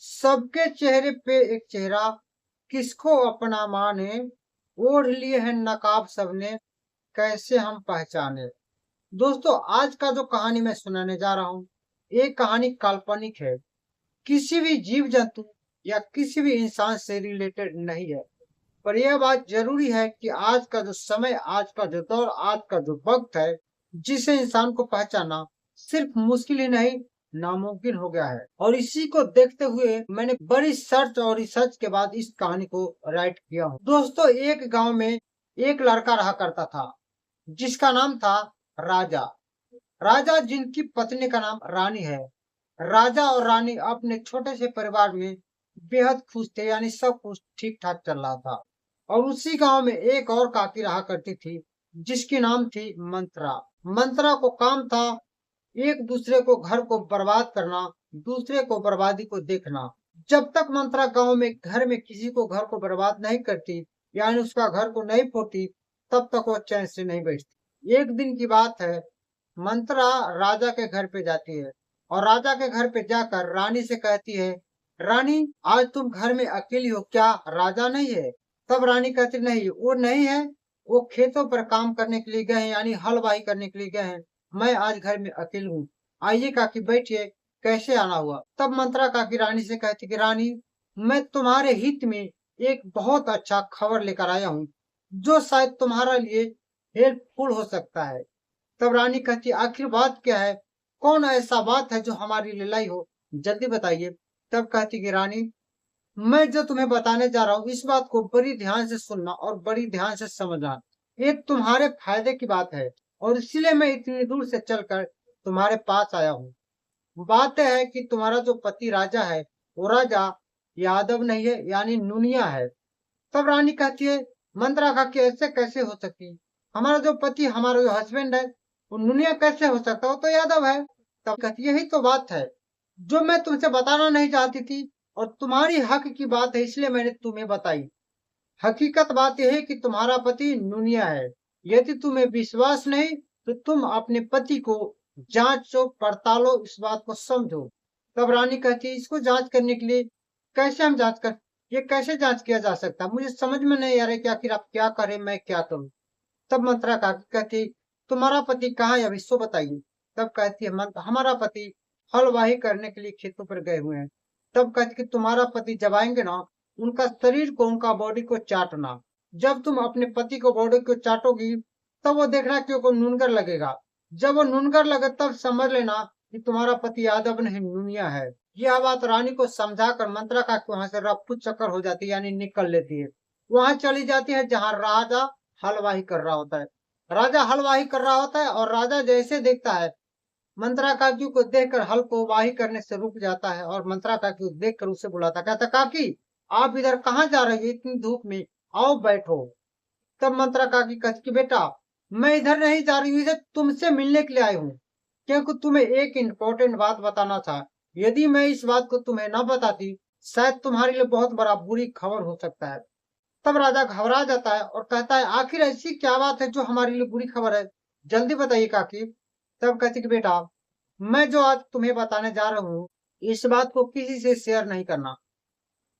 सबके चेहरे पे एक चेहरा, किसको अपना माने, ओढ़ लिए हैं नकाब सबने, कैसे हम पहचाने। दोस्तों, आज का जो कहानी मैं सुनाने जा रहा हूँ, ये कहानी काल्पनिक है। किसी भी जीव जंतु या किसी भी इंसान से रिलेटेड नहीं है। पर यह बात जरूरी है कि आज का जो समय, आज का जो दौर, आज का जो वक्त है, जिसे इंसान को पहचानना सिर्फ मुश्किल ही नहीं, नामुमकिन हो गया है। और इसी को देखते हुए मैंने बड़ी सर्च और रिसर्च के बाद इस कहानी को राइट किया हूँ। दोस्तों, एक गांव में एक लड़का रहा करता था, जिसका नाम था राजा। राजा जिनकी पत्नी का नाम रानी है। राजा और रानी अपने छोटे से परिवार में बेहद खुश थे, यानी सब कुछ ठीक ठाक चल रहा था। और उसी गांव में एक और काकी रहा करती थी, जिसकी नाम थी मंत्रा। मंत्रा को काम था एक दूसरे को घर को बर्बाद करना, दूसरे को बर्बादी को देखना। जब तक मंत्रा गांव में घर में किसी को घर को बर्बाद नहीं करती, यानी उसका घर को नहीं फोड़ती, तब तक वो चैन से नहीं बैठती। एक दिन की बात है, मंत्रा राजा के घर पे जाती है और राजा के घर पे जाकर रानी से कहती है, रानी आज तुम घर में अकेली हो क्या, राजा नहीं है। तब रानी कहती, नहीं वो नहीं है, वो खेतों पर काम करने के लिए गए हैं, यानी हलवाही करने के लिए गए हैं। मैं आज घर में अकेली हूँ। आइए काकी बैठिए, कैसे आना हुआ। तब मंत्रा काकी रानी से कहती कि रानी, मैं तुम्हारे हित में एक बहुत अच्छा खबर लेकर आया हूँ, जो शायद तुम्हारे लिए हेल्पफुल हो सकता है। तब रानी कहती, आखिर बात क्या है, कौन ऐसा बात है जो हमारी लिए लाई हो, जल्दी बताइए। तब कहती कि रानी, मैं जो तुम्हें बताने जा रहा हूँ, इस बात को बड़ी ध्यान से सुनना और बड़ी ध्यान से समझना। ये तुम्हारे फायदे की बात है और इसीलिए मैं इतनी दूर से चलकर तुम्हारे पास आया हूँ। बात यह है कि तुम्हारा जो पति राजा है, वो राजा यादव नहीं है, यानी नूनिया है। तब रानी कहती है, मंत्रा का कि ऐसे कैसे हो सकती, हमारा जो पति, हमारा जो हस्बैंड है, वो नुनिया कैसे हो सकता, वो तो यादव है। तब कहती, यही तो बात है जो मैं तुमसे बताना नहीं चाहती थी, और तुम्हारी हक की बात है, इसलिए मैंने तुम्हें बताई। हकीकत बात यह है कि तुम्हारा पति नुनिया है। यदि तुम्हें विश्वास नहीं, तो तुम अपने पति को जांचो पड़तालो, इस बात को समझो। तब रानी कहती है, इसको जांच करने के लिए कैसे हम जांच कर, ये कैसे जांच किया जा सकता है, मुझे समझ में नहीं आ रहा है कि आखिर आप क्या करें, मैं क्या करूं। तब मंत्रा कहती, तुम्हारा पति कहाँ है, अब इसको बताइए। तब कहती है मंत्र, हमारा पति हलवाही करने के लिए खेतों पर गए हुए हैं। तब कहती कि तुम्हारा पति जब आएंगे ना, उनका शरीर को, उनका बॉडी को चाटना। जब तुम अपने पति को बॉडी को चाटोगी, तब वो देखना कि वो नूनगर लगेगा। जब वो नूनगर लगे, तब समझ लेना कि तुम्हारा पति यादव नहीं, नूनिया है। यह बात रानी को समझाकर मंत्रा का वहां से रफू चक्कर हो जाती है, यानी निकल लेती है। वहां चली जाती है जहां राजा हलवाही कर रहा होता है। राजा हलवाही कर रहा होता है और राजा जैसे देखता है, मंत्रा काकी को देखकर हल को वाही करने से रुक जाता है और मंत्रा काकी को देखकर उसे बुलाता, कहता, काकी आप इधर कहाँ जा रही हो इतनी धूप में, आओ बैठो। तब मंत्रा काकी कहती कि बेटा, मैं इधर नहीं जा रही हूँ, इधर तुमसे मिलने के लिए आई हूँ, क्योंकि तुम्हें एक इम्पोर्टेंट बात बताना था। यदि मैं इस बात को तुम्हें न बताती, शायद तुम्हारे लिए बहुत बड़ा बुरी खबर हो सकता है। तब राजा घबरा जाता है और कहता है, आखिर ऐसी क्या बात है जो हमारे लिए बुरी खबर है, जल्दी बताइए काकी। तब कहती कि बेटा, मैं जो आज तुम्हें बताने जा रहा हूँ, इस बात को किसी से शेयर नहीं करना,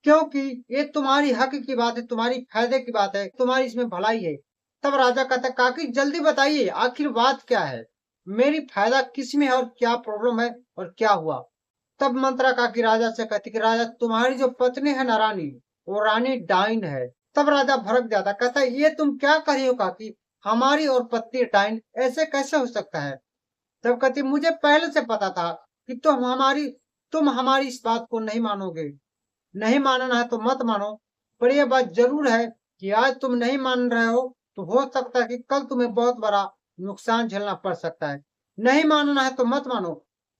क्योंकि ये तुम्हारी हक की बात है, तुम्हारी फायदे की बात है, तुम्हारी इसमें भलाई है। तब राजा कहता है, काकी जल्दी बताइए, आखिर बात क्या है, मेरी फायदा किस में है और क्या प्रॉब्लम है और क्या हुआ। तब मंत्रा काकी राजा से कहती कि राजा, तुम्हारी जो पत्नी है ना रानी, वो रानी डाइन है। तब राजा भड़क जाता, कहता है, ये तुम क्या कर रही हो काकी, हमारी और पत्नी डाइन ऐसे कैसे हो सकता है। तब कहती, मुझे पहले से पता था कि तुम हमारी इस बात को नहीं मानोगे। नहीं मानना है तो मत मानो, पर यह बात जरूर है कि आज तुम नहीं मान रहे हो, तो हो सकता है कि कल तुम्हें बहुत बड़ा नुकसान झेलना पड़ सकता है। नहीं मानना है तो मत मानो,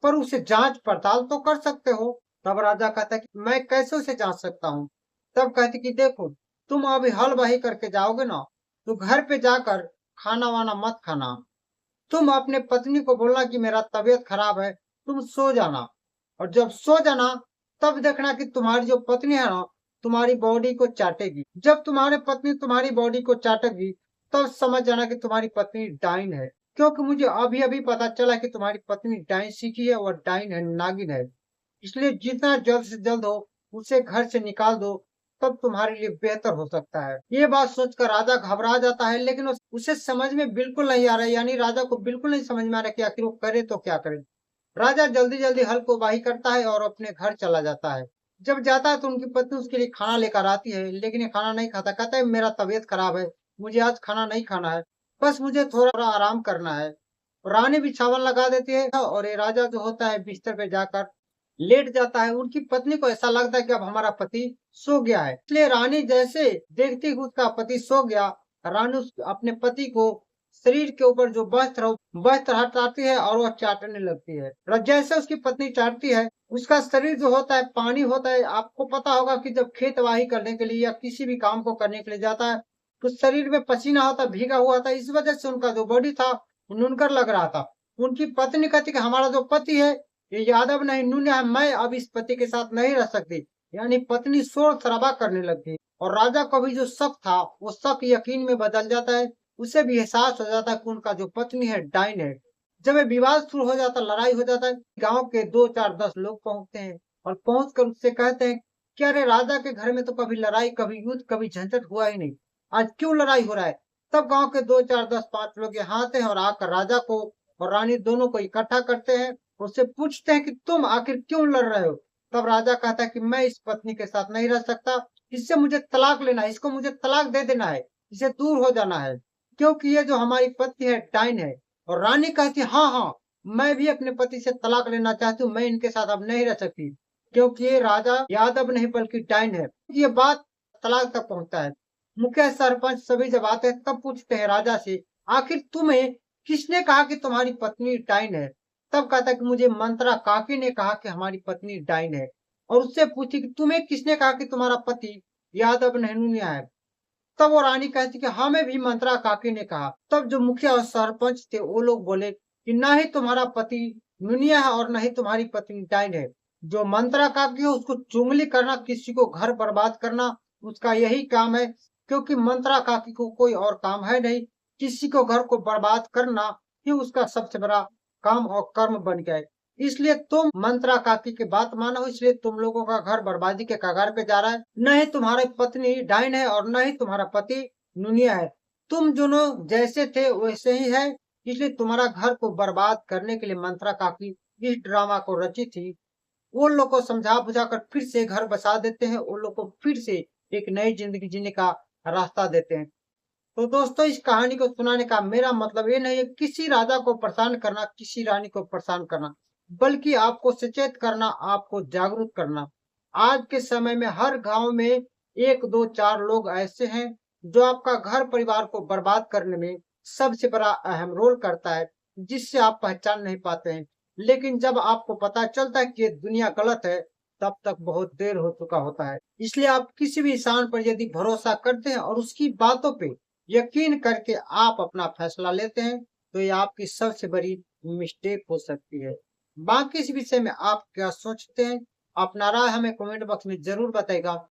पर उसे जांच पड़ताल तो कर सकते हो। तब राजा कहता है कि मैं कैसे उसे जांच सकता हूँ। तब कहती कि देखो, तुम अभी हलवाही करके जाओगे ना, तो घर पे जाकर खाना वाना मत खाना। तुम अपने पत्नी को बोलना कि मेरा तबीयत खराब है, तुम सो जाना। और जब सो जाना, तब देखना कि तुम्हारी जो पत्नी है ना, तुम्हारी बॉडी को चाटेगी। जब तुम्हारे पत्नी तुम्हारी बॉडी को चाटेगी, तब समझ जाना कि तुम्हारी पत्नी डाइन है, क्योंकि मुझे अभी अभी पता चला कि तुम्हारी पत्नी डाइन सीखी है और डाइन है, नागिन है। इसलिए जितना जल्द से जल्द हो उसे घर से निकाल दो, तब तुम्हारे लिए बेहतर हो सकता है। ये बात सोचकर राजा घबरा जाता है, लेकिन उसे समझ में बिल्कुल नहीं आ रहा है, यानी राजा को बिल्कुल नहीं समझ में आ रहा कि आखिर वो करे तो क्या करे। राजा जल्दी जल्दी हल को वाही करता है और अपने घर चला जाता है। जब जाता है तो उनकी पत्नी उसके लिए खाना लेकर आती है, लेकिन ये खाना नहीं खाता। कहता है मेरा तबीयत खराब है, मुझे आज खाना नहीं खाना है, बस मुझे थोड़ा आराम करना है। रानी बिछावन लगा देती है और ये राजा जो होता है बिस्तर पे जाकर लेट जाता है। उनकी पत्नी को ऐसा लगता है कि अब हमारा पति सो गया है, इसलिए रानी जैसे देखती है कि उसका पति सो गया, रानी अपने पति को शरीर के ऊपर जो वस्त्र हटाती है और वह चाटने लगती है। जैसे उसकी पत्नी चाटती है, उसका शरीर जो होता है पानी होता है। आपको पता होगा कि जब खेतवाही करने के लिए या किसी भी काम को करने के लिए जाता है, तो शरीर में पसीना होता है, भीगा हुआ था, इस वजह से उनका जो बॉडी था नुनकर लग रहा था। उनकी पत्नी कहती कि हमारा जो पति है ये यादव नहीं नून्या है, मैं अब इस पति के साथ नहीं रह सकती। यानी पत्नी शोर शराबा करने लगती और राजा को भी जो शक था वो शक यकीन में बदल जाता है। उसे भी एहसास हो जाता है कि उनका जो पत्नी है डाइन है। जब ये विवाद शुरू हो जाता, लड़ाई हो जाता है, गांव के 2 4 10 लोग पहुंचते हैं और पहुंचकर उससे कहते हैं कि अरे राजा के घर में तो कभी लड़ाई, कभी युद्ध, कभी झंझट हुआ ही नहीं, आज क्यों लड़ाई हो रहा है। तब गांव के 2 4 10 5 लोग यहाँ आते हैं और आकर राजा को और रानी दोनों को इकट्ठा करते हैं। उससे पूछते हैं कि तुम आखिर क्यों लड़ रहे हो। तब राजा कहता है कि मैं इस पत्नी के साथ नहीं रह सकता, इससे मुझे तलाक लेना है, इसको मुझे तलाक दे देना है, इसे दूर हो जाना है, क्योंकि ये जो हमारी पत्नी है डाइन है। और रानी कहती हाँ हाँ, मैं भी अपने पति से तलाक लेना चाहती हूँ, मैं इनके साथ अब नहीं रह सकती, क्योंकि ये राजा यादव नहीं बल्कि डाइन है। ये बात तलाक तक पहुंचता है। मुखिया सरपंच सभी जब आते हैं तब पूछते हैं राजा से आखिर तुम्हें किसने कहा कि तुम्हारी पत्नी डाइन है। तब कहता है कि मुझे मंत्रा काकी ने कहा कि हमारी पत्नी डाइन है। और उससे पूछी कि तुम्हें किसने कहा कि तुम्हारा पति यादव नहनुनिया है। तब वो रानी कहती कि हमें भी मंत्रा काकी ने कहा। तब जो मुखिया और सरपंच थे वो लोग बोले कि ना ही तुम्हारा पति नुनिया है और न ही तुम्हारी पत्नी डाइन है। जो मंत्रा काकी है उसको चुगली करना, किसी को घर बर्बाद करना उसका यही काम है, क्योंकि मंत्रा काकी को कोई और काम है नहीं। किसी को घर को बर्बाद करना ही उसका सबसे बड़ा काम और कर्म बन गया है। इसलिए तुम मंत्रा काकी की बात मानो, इसलिए तुम लोगों का घर बर्बादी के कगार पे जा रहा है। न ही तुम्हारी पत्नी डाइन है और न ही तुम्हारा पति नुनिया है। तुम दोनों जैसे थे वैसे ही है, इसलिए तुम्हारा घर को बर्बाद करने के लिए मंत्रा काकी इस ड्रामा को रची थी। वो लोग को समझा बुझा कर फिर से घर बसा देते हैं, उन लोग को फिर से एक नई जिंदगी जीने का रास्ता देते हैं। तो दोस्तों इस कहानी को सुनाने का मेरा मतलब ये नहीं है किसी राजा को परेशान करना, किसी रानी को परेशान करना, बल्कि आपको सचेत करना, आपको जागरूक करना। आज के समय में हर गांव में 1 2 4 लोग ऐसे हैं जो आपका घर परिवार को बर्बाद करने में सबसे बड़ा अहम रोल करता है, जिससे आप पहचान नहीं पाते हैं। लेकिन जब आपको पता चलता है कि ये दुनिया गलत है, तब तक बहुत देर हो चुका होता है। इसलिए आप किसी भी इंसान पर यदि भरोसा करते हैं और उसकी बातों पे यकीन करके आप अपना फैसला लेते हैं, तो ये आपकी सबसे बड़ी मिस्टेक हो सकती है। बाकी इस विषय में आप क्या सोचते हैं? अपना राय हमें कमेंट बॉक्स में ज़रूर बताइएगा।